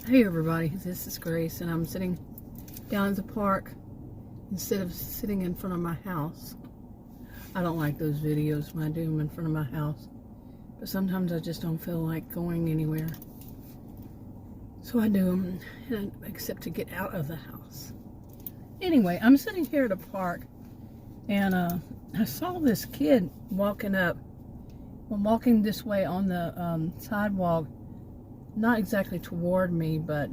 Hey everybody, this is Grace, and I'm sitting down at the park instead of sitting in front of my house. I don't like those videos when I do them in front of my house, but sometimes I just don't feel like going anywhere. So I do them, except to get out of the house. Anyway, I'm sitting here at a park, and I saw this kid walking this way on the sidewalk. Not exactly toward me, but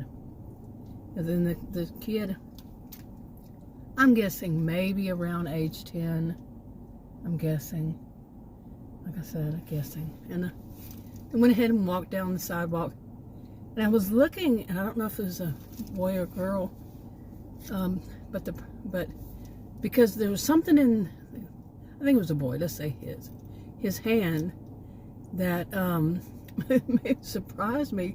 then the kid, I'm guessing maybe around age 10, I'm guessing. Like I said, I'm guessing. And I went ahead and walked down the sidewalk. And I was looking, and I don't know if it was a boy or girl, but because there was something in, I think it was a boy, let's say his hand, that it surprised me,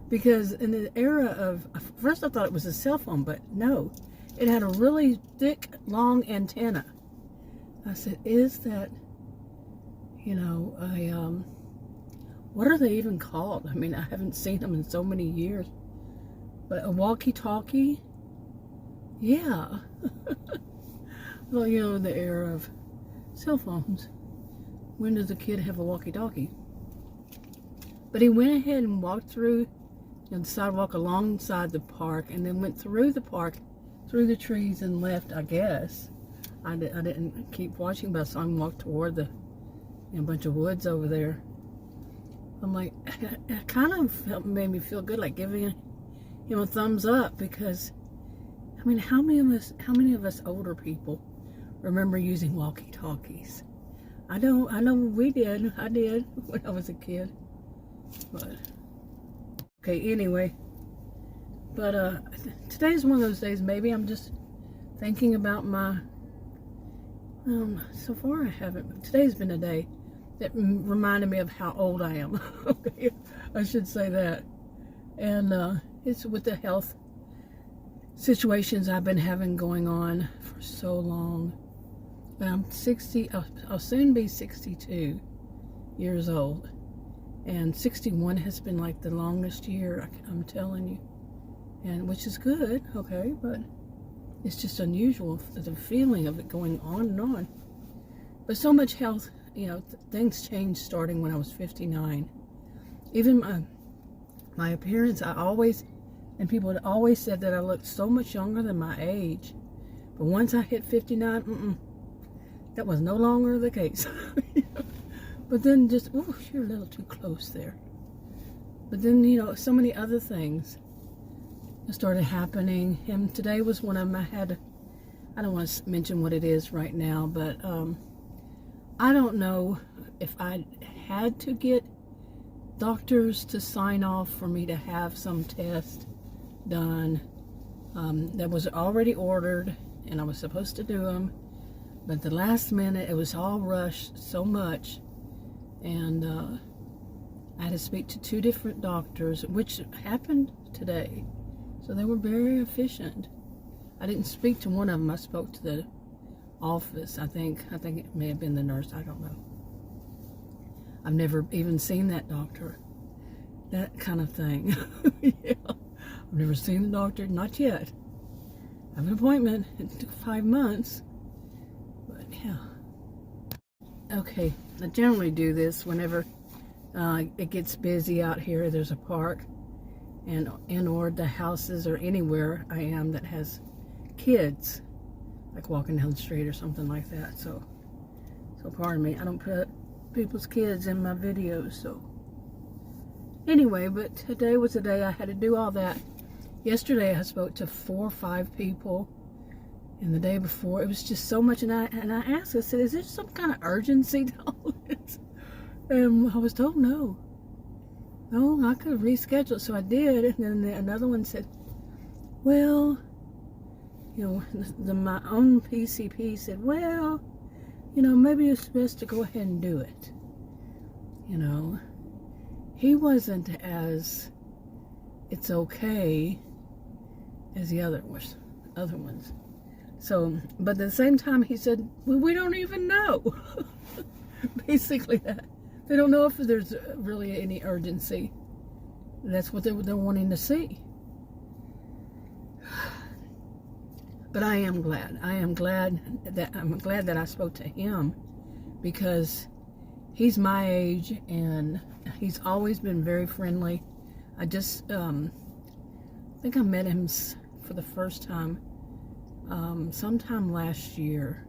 because in the era of, first I thought it was a cell phone, but no, it had a really thick, long antenna. I said, is that, what are they even called? I mean, I haven't seen them in so many years, but a walkie-talkie? Yeah. Well, in the era of cell phones, when does a kid have a walkie-talkie? But he went ahead and walked through the sidewalk alongside the park, and then went through the park, through the trees, and left, I guess. I didn't keep watching, but I saw him walk toward the bunch of woods over there. I'm like, it kind of made me feel good, like giving him a thumbs up, because, I mean, how many of us older people remember using walkie-talkies? I know we did. I did when I was a kid. But okay, anyway, but today's one of those days. Maybe I'm just thinking about my so far I haven't. Today's been a day that reminded me of how old I am. Okay, I should say that. And it's with the health situations I've been having going on for so long. And I'm 60. I'll soon be 62 years old. And 61 has been like the longest year, I'm telling you. And which is good, okay, but it's just unusual, the feeling of it going on and on. But so much health, things changed starting when I was 59. Even my appearance, and people had always said that I looked so much younger than my age. But once I hit 59, that was no longer the case. But then just, oh, you're a little too close there. But then, so many other things started happening. And today was one of them. I don't want to mention what it is right now, but I don't know if I had to get doctors to sign off for me to have some test done that was already ordered, and I was supposed to do them. But the last minute, it was all rushed so much. And I had to speak to 2 different doctors, which happened today. So they were very efficient. I didn't speak to one of them. I spoke to the office. I think it may have been the nurse. I don't know. I've never even seen that doctor. That kind of thing. Yeah. I've never seen the doctor. Not yet. I have an appointment. It took 5 months. But yeah. Okay, I generally do this whenever it gets busy out here. There's a park, or the houses, or anywhere I am that has kids, like walking down the street or something like that. So pardon me, I don't put people's kids in my videos. So anyway, but today was the day I had to do all that. Yesterday I spoke to 4 or 5 people. And the day before, it was just so much, and I asked, I said, is there some kind of urgency to all this? And I was told no, I could reschedule, so I did. And then another one said, well, my own PCP said, well, maybe it's best to go ahead and do it. He wasn't as, it's okay, as the other ones. So, but at the same time, he said, well, we don't even know. Basically, they don't know if there's really any urgency. That's what they're wanting to see. But I am glad. I'm glad that I spoke to him, because he's my age and he's always been very friendly. I just think I met him for the first time sometime last year.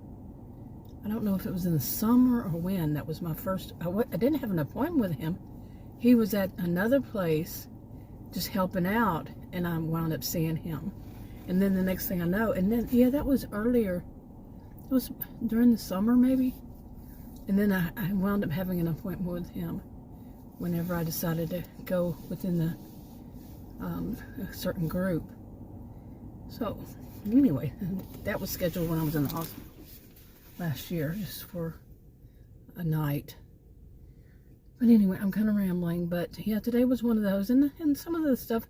I don't know if it was in the summer or when. That was my first. I didn't have an appointment with him. He was at another place just helping out, and I wound up seeing him. And then the next thing I know, and then, yeah, that was earlier. It was during the summer, maybe. And then I wound up having an appointment with him whenever I decided to go within the a certain group. So, anyway, that was scheduled when I was in the hospital last year, just for a night. But anyway, I'm kind of rambling. But yeah, today was one of those. And some of the stuff,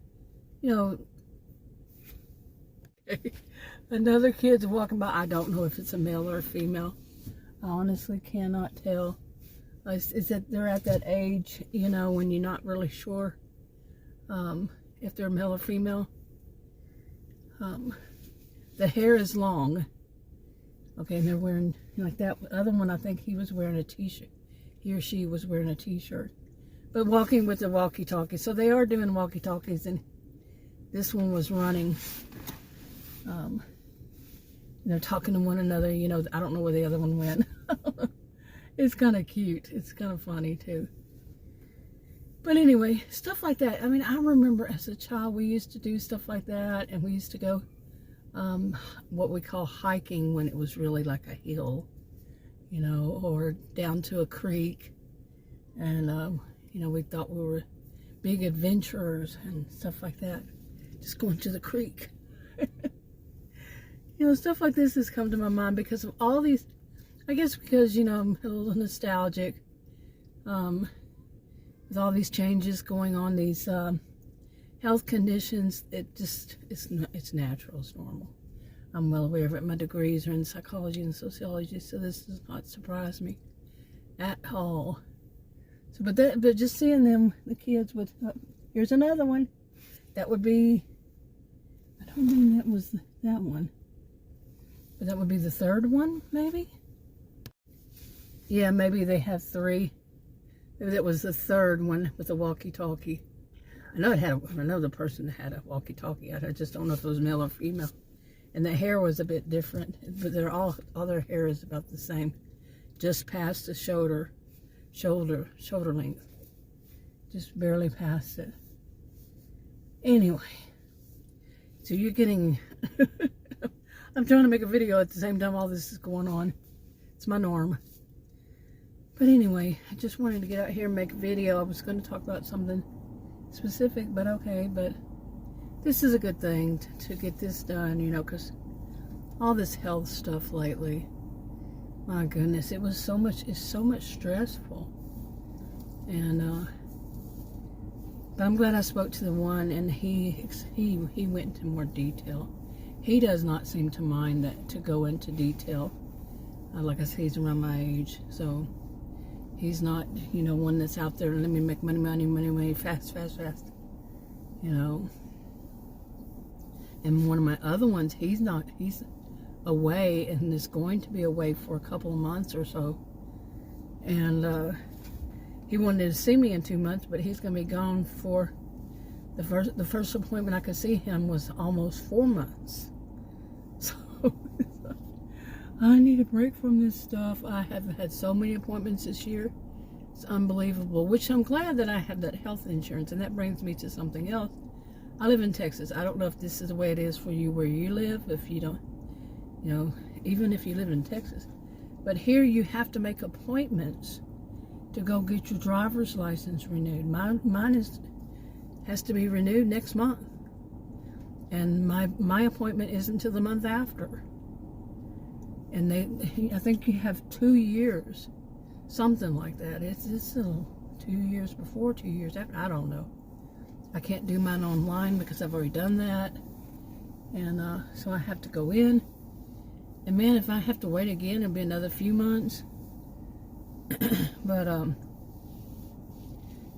you know, another kid's walking by. I don't know if it's a male or a female. I honestly cannot tell. Is that they're at that age, you know, when you're not really sure if they're male or female. The hair is long. Okay, and they're wearing, like that other one, I think he was wearing a t-shirt. He or she was wearing a t-shirt. But walking with the walkie-talkie. So they are doing walkie-talkies, and this one was running. They're talking to one another, you know. I don't know where the other one went. It's kind of cute. It's kind of funny, too. But anyway, stuff like that. I mean, I remember as a child, we used to do stuff like that, and we used to go what we call hiking when it was really like a hill, you know, or down to a creek. And, you know, we thought we were big adventurers and stuff like that. Just going to the creek. You know, stuff like this has come to my mind because of all these, I guess because, you know, I'm a little nostalgic. With all these changes going on, these health conditions, it's natural, it's normal. I'm well aware of it. My degrees are in psychology and sociology, so this does not surprise me at all. So, but just seeing them, the kids with, here's another one. That would be, I don't think that was that one. But that would be the third one, maybe? Yeah, maybe they have three. Maybe that was the third one with the walkie-talkie. I know another person had a walkie-talkie. I just don't know if it was male or female. And the hair was a bit different, but all their hair is about the same, just past the shoulder length, just barely past it. Anyway, so you're getting. I'm trying to make a video at the same time all this is going on. It's my norm. But anyway, I just wanted to get out here and make a video. I was going to talk about something specific, but okay. But this is a good thing to get this done, you know, because all this health stuff lately, my goodness, it's so much stressful. And but I'm glad I spoke to the one, and he went into more detail. He does not seem to mind that, to go into detail. Like I said, he's around my age, so he's not, you know, one that's out there, let me make money, fast, you know. And one of my other ones, he's away, and is going to be away for a couple of months or so. And he wanted to see me in 2 months, but he's going to be gone for the first appointment I could see him was almost 4 months. So I need a break from this stuff. I have had so many appointments this year. It's unbelievable, which I'm glad that I have that health insurance. And that brings me to something else. I live in Texas. I don't know if this is the way it is for you where you live, if you don't, you know, even if you live in Texas. But here you have to make appointments to go get your driver's license renewed. Mine has to be renewed next month. And my appointment isn't until the month after. And I think you have 2 years, something like that. It's 2 years before, 2 years after. I don't know. I can't do mine online because I've already done that. And so I have to go in. And man, if I have to wait again, it'll be another few months. But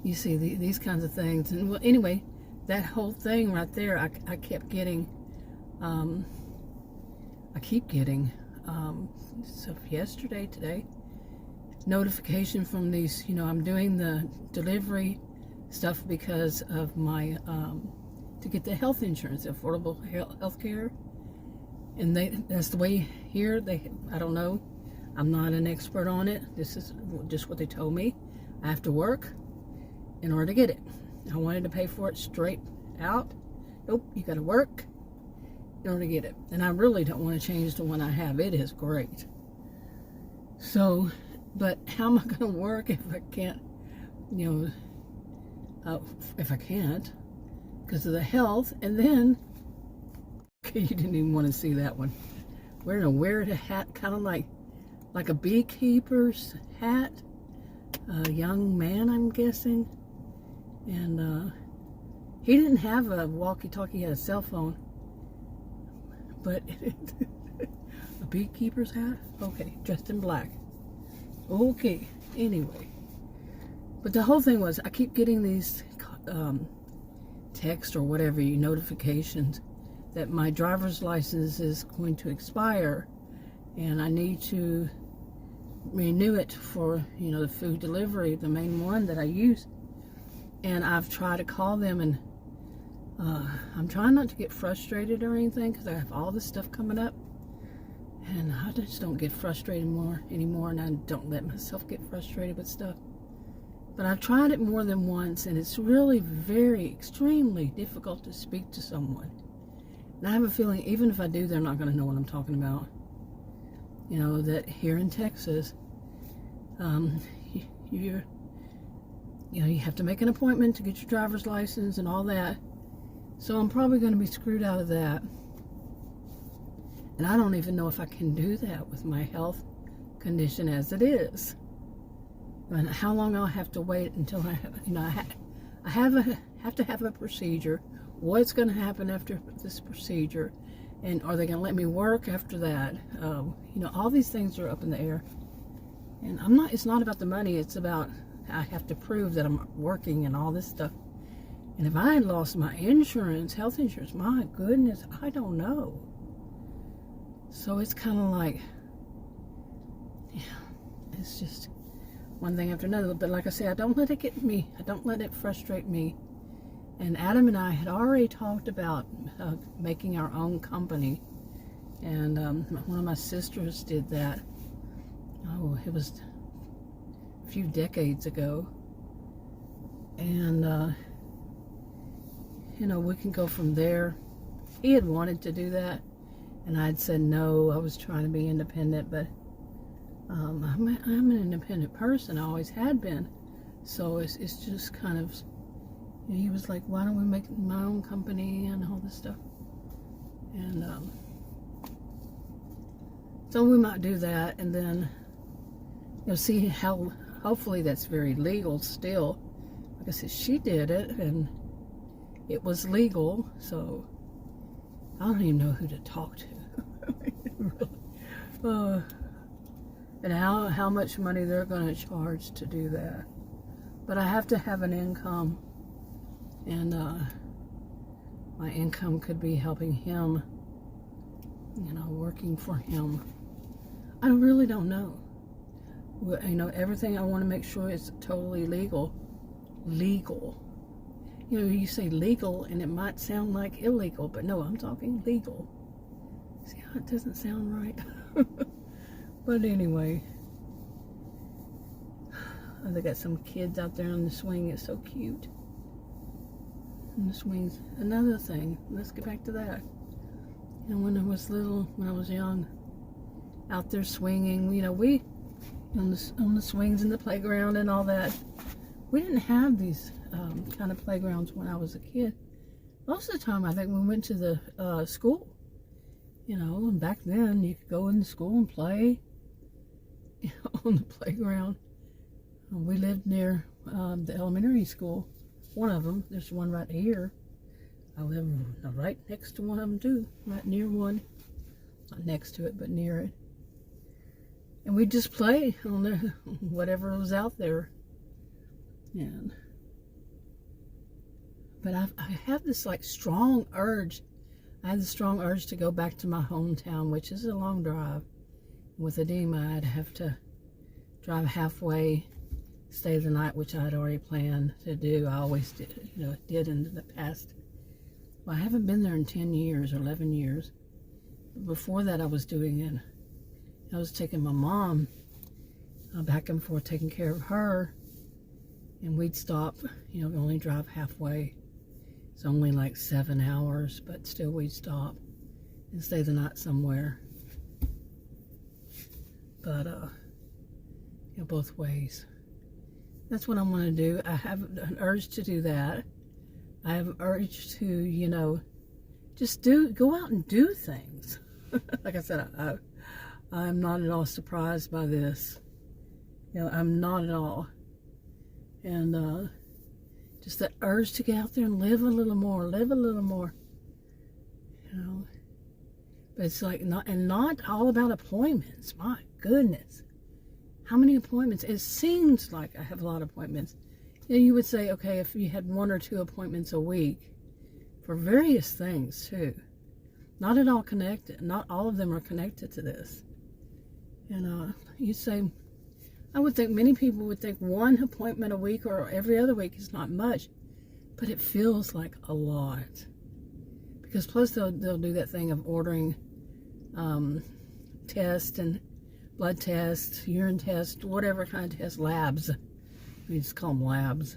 you see these kinds of things. And well, anyway, that whole thing right there, I kept getting I keep getting, so yesterday, today, notification from these, I'm doing the delivery stuff because of my, to get the health insurance, affordable health care. And that's the way here, I don't know. I'm not an expert on it. This is just what they told me. I have to work in order to get it. I wanted to pay for it straight out. Nope, you got to work in order to get it. And I really don't want to change the one I have. It is great. So, but how am I going to work if I can't, if I can't, because of the health? And then, okay, you didn't even want to see that one. Wearing a weird hat, kind of like a beekeeper's hat. A young man, I'm guessing. And he didn't have a walkie-talkie, he had a cell phone. But a beekeeper's hat? Okay, dressed in black. Okay, anyway. But the whole thing was, I keep getting these text or whatever, notifications that my driver's license is going to expire and I need to renew it for, the food delivery, the main one that I use. And I've tried to call them, and I'm trying not to get frustrated or anything because I have all this stuff coming up. And I just don't get frustrated anymore, and I don't let myself get frustrated with stuff. But I've tried it more than once, and it's really very, extremely difficult to speak to someone. And I have a feeling, even if I do, they're not going to know what I'm talking about. That here in Texas, you have to make an appointment to get your driver's license and all that. So I'm probably going to be screwed out of that. And I don't even know if I can do that with my health condition as it is. And how long I'll have to wait until I have to have a procedure. What's going to happen after this procedure? And are they going to let me work after that? All these things are up in the air. And it's not about the money. It's about, I have to prove that I'm working and all this stuff. And if I had lost my insurance, health insurance, my goodness, I don't know. So it's kind of like, it's just one thing after another. But like I say, I don't let it get me. I don't let it frustrate me. And Adam and I had already talked about making our own company. And one of my sisters did that. Oh, it was a few decades ago. And, we can go from there. He had wanted to do that. And I'd said no. I was trying to be independent. But I'm an independent person. I always had been. So it's just kind of... he was like, why don't we make my own company and all this stuff? And so we might do that, and then see how, hopefully that's very legal still. Like I said, she did it and it was legal, so I don't even know who to talk to. Really. And how much money they're going to charge to do that. But I have to have an income. And my income could be helping him, working for him. I really don't know. Everything I want to make sure is totally legal. Legal. You say legal and it might sound like illegal, but no, I'm talking legal. See how it doesn't sound right? But anyway, they got some kids out there on the swing. It's so cute. And the swings. Another thing, let's get back to that. When I was little, when I was young, out there swinging, we on the swings in the playground and all that. We didn't have these kind of playgrounds when I was a kid. Most of the time, I think we went to the school. And back then you could go into school and play on the playground. We lived near the elementary school. One of them. There's one right here. I live right next to one of them too. Right near one. Not next to it, but near it. And we'd just play on whatever was out there. But I have this strong urge. I had the strong urge to go back to my hometown, which is a long drive. With edema, I'd have to drive halfway, stay the night, which I had already planned to do. I always did, did in the past. Well, I haven't been there in 10 years or 11 years. Before that, I was doing it. I was taking my mom back and forth, taking care of her, and we'd stop, only drive halfway. It's only like 7 hours, but still we'd stop and stay the night somewhere. But, both ways. That's what I'm going to do. I have an urge to do that. I have an urge to, just go out and do things. Like I said, I'm not at all surprised by this. I'm not at all. And, just that urge to get out there and live a little more. But it's like not all about appointments. My goodness. How many appointments? It seems like I have a lot of appointments. You would say, okay, if you had 1 or 2 appointments a week for various things too. Not at all connected. Not all of them are connected to this. And you say, I would think many people would think 1 appointment a week or every other week is not much, but it feels like a lot. Because plus they'll do that thing of ordering tests and blood tests, urine tests, whatever kind of tests, labs. We just call them labs.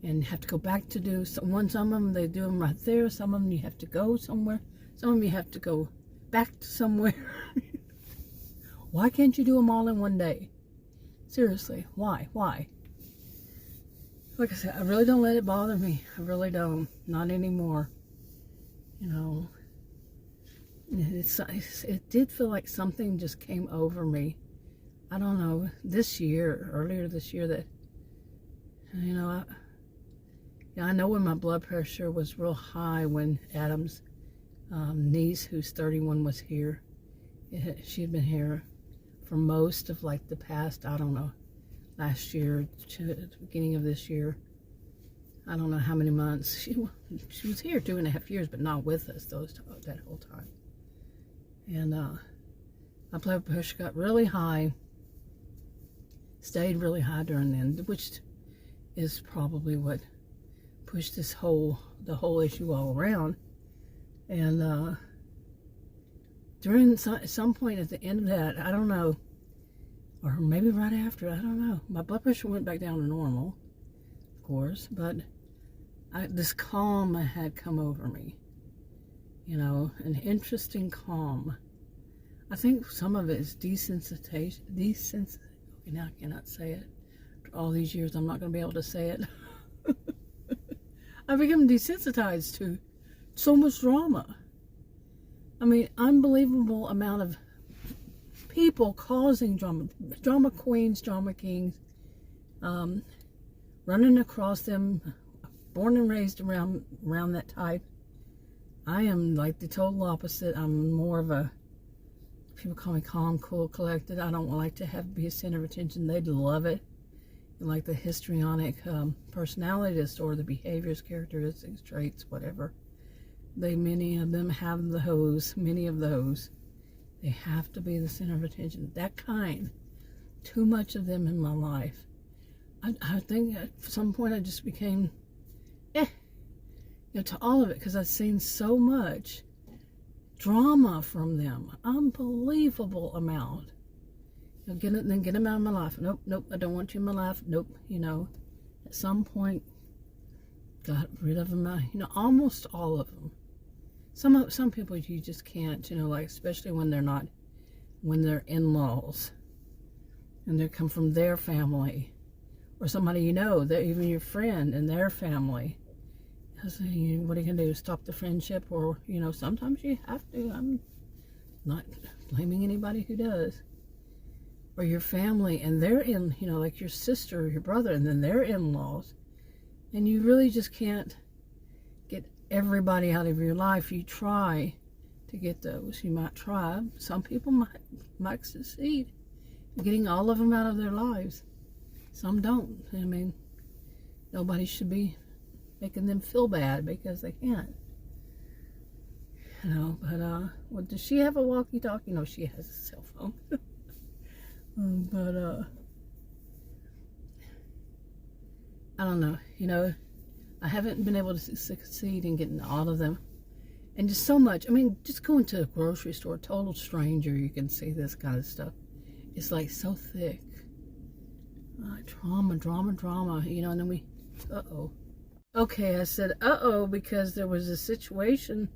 And have to go back to do some of them, they do them right there. Some of them you have to go somewhere. Some of them you have to go back to somewhere. Why can't you do them all in one day? Seriously, why? Like I said, I really don't let it bother me. I really don't. Not anymore. It did feel like something just came over me. I don't know, earlier this year that, I know when my blood pressure was real high when Adam's niece, who's 31, was here. She had been here for most of like the past, I don't know, last year to the beginning of this year. I don't know how many months. She was here 2.5 years, but not with us that whole time. And my blood pressure got really high, stayed really high during then, which is probably what pushed the whole issue all around. And during some point at the end of that, I don't know, or maybe right after, I don't know, my blood pressure went back down to normal, of course, but this calm had come over me, an interesting calm. I think some of it is desensitization. Now I cannot say it. After all these years, I'm not going to be able to say it. I've become desensitized to so much drama. I mean, unbelievable amount of people causing drama. Drama queens, drama kings, running across them, born and raised around that type. I am like the total opposite. I'm more of a, people call me calm, cool, collected. I don't like to be a center of attention. They'd love it. And like the histrionic personality disorder, the behaviors, characteristics, traits, whatever. Many of them have many of those. They have to be the center of attention. That kind. Too much of them in my life. I think at some point I just became, to all of it, because I've seen so much drama from them. Unbelievable amount. Get them out of my life. Nope, I don't want you in my life. Nope, at some point, got rid of them. Almost all of them. Some people you just can't, like especially when they're in-laws, and they come from their family, or somebody they're even your friend and their family. What are you going to do? Stop the friendship? Or, sometimes you have to. I'm not blaming anybody who does. Or your family, and they're like your sister or your brother, and then they're in-laws. And you really just can't get everybody out of your life. You try to get those. You might try. Some people might succeed in getting all of them out of their lives. Some don't. I mean, nobody should be making them feel bad because they can't. But, well, does she have a walkie-talkie? No, she has a cell phone. But, I don't know, I haven't been able to succeed in getting all of them. And just so much. I mean, just going to a grocery store, total stranger, you can see this kind of stuff. It's like so thick. Drama, and then we, uh-oh. Okay, I said uh-oh because there was a situation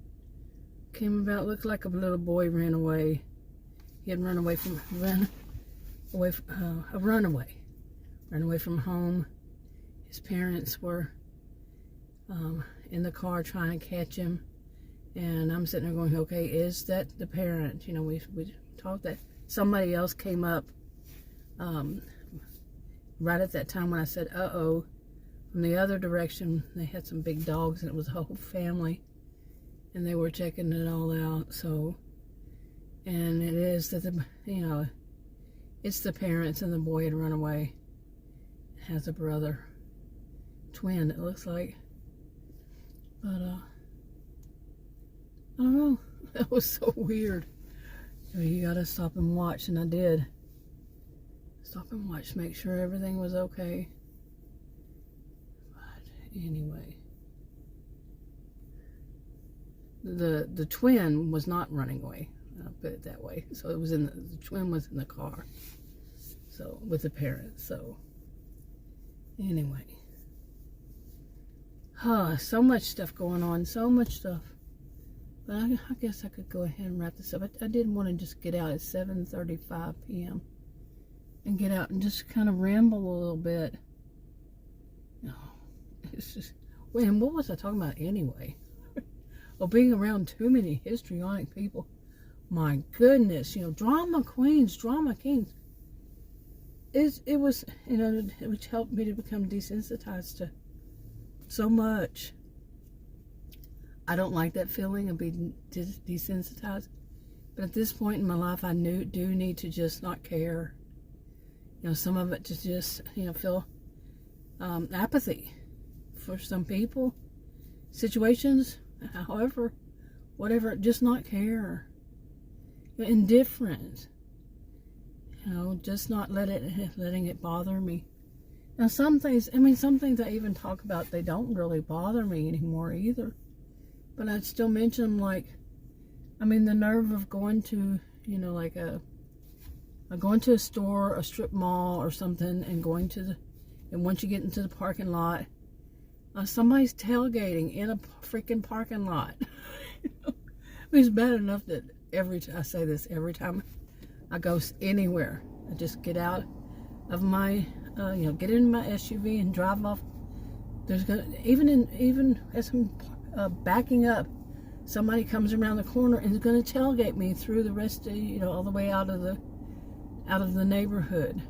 came about, looked like a little boy ran away. He had run away from home. His parents were in the car trying to catch him, and I'm sitting there going, okay, is that the parent? We talked that somebody else came up right at that time when I said uh-oh. From the other direction, they had some big dogs, and it was a whole family, and they were checking it all out. So, and it is that it's the parents, and the boy had run away. Has a brother, twin, it looks like. But I don't know. That was so weird. You gotta stop and watch, and I did. Stop and watch, make sure everything was okay. But anyway, the twin was not running away. I'll put it that way. So it was the twin was in the car. So with the parents. So anyway, so much stuff going on. So much stuff. But I guess I could go ahead and wrap this up. I did want to just get out at 7:35 p.m. and get out and just kind of ramble a little bit. It's just, and what was I talking about anyway? Well, being around too many histrionic people. My goodness, drama queens, drama kings. It was, which helped me to become desensitized to so much. I don't like that feeling of being desensitized. But at this point in my life, I do need to just not care. Some of it to just, feel apathy for some people, situations, however, whatever, just not care. Indifference. Just not letting it bother me. Now some things I even talk about, they don't really bother me anymore either. But I'd still mention them, like, the nerve of going to, going to a store, a strip mall or something, and and once you get into the parking lot, somebody's tailgating in a freaking parking lot. It's bad enough that I say this every time I go anywhere. I just get out of my, get in my SUV and drive off. Even as I'm backing up, somebody comes around the corner and is going to tailgate me through the rest of, all the way out of the neighborhood.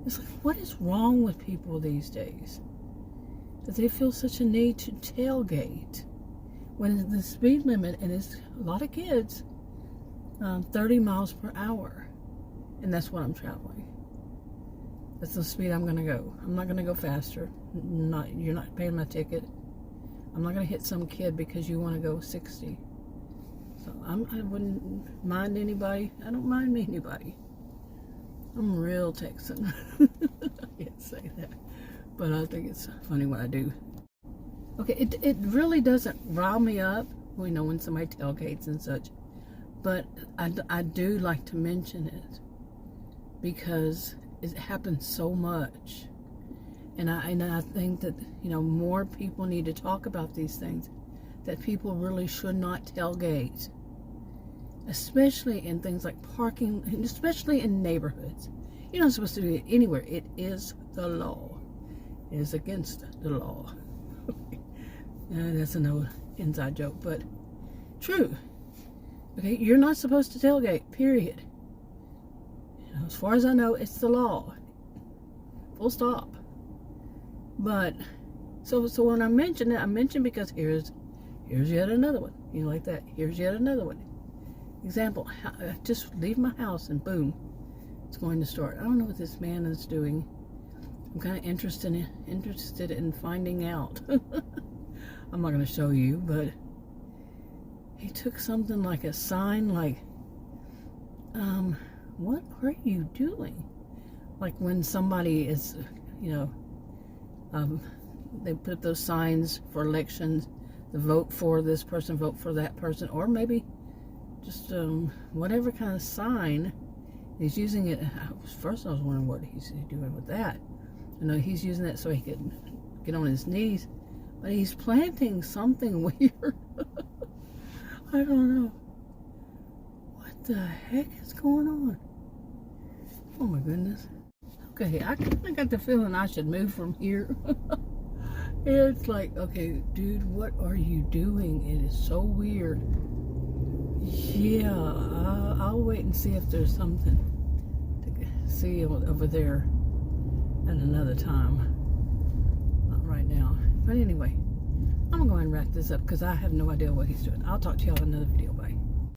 It's like, what is wrong with people these days? That they feel such a need to tailgate when the speed limit, and it's a lot of kids, 30 miles per hour, and that's what I'm traveling. That's the speed I'm going to go. I'm not going to go faster. You're not paying my ticket. I'm not going to hit some kid because you want to go 60. So I wouldn't mind anybody. I don't mind anybody. I'm real Texan. I can't say that, but I think it's funny when I do. Okay, it really doesn't rile me up, when somebody tailgates and such, but I do like to mention it because it happens so much, and I think that more people need to talk about these things, that people really should not tailgate. Especially in things like parking, and especially in neighborhoods. You're not supposed to do it anywhere. It is the law. It is against the law. That's an inside joke, but true. Okay, you're not supposed to tailgate, period. As far as I know, it's the law. Full stop. But, so when I mention it, I mention because here's yet another one. Like that. Here's yet another one. Example, just leave my house and boom, it's going to start. I don't know what this man is doing. I'm kind of interested in finding out. I'm not going to show you, but he took something like a sign, like, what are you doing? Like when somebody is, they put those signs for elections, to vote for this person, vote for that person, or maybe just whatever kind of sign. He's using it. First I was wondering what he's doing with that. He's using that so he could get on his knees, but he's planting something weird. I don't know. What the heck is going on? Oh my goodness. Okay, I kind of got the feeling I should move from here. It's like, okay, dude, what are you doing? It is so weird. Yeah, I'll wait and see if there's something to see over there at another time. Not right now. But anyway, I'm going to go ahead and wrap this up because I have no idea what he's doing. I'll talk to y'all in another video. Bye.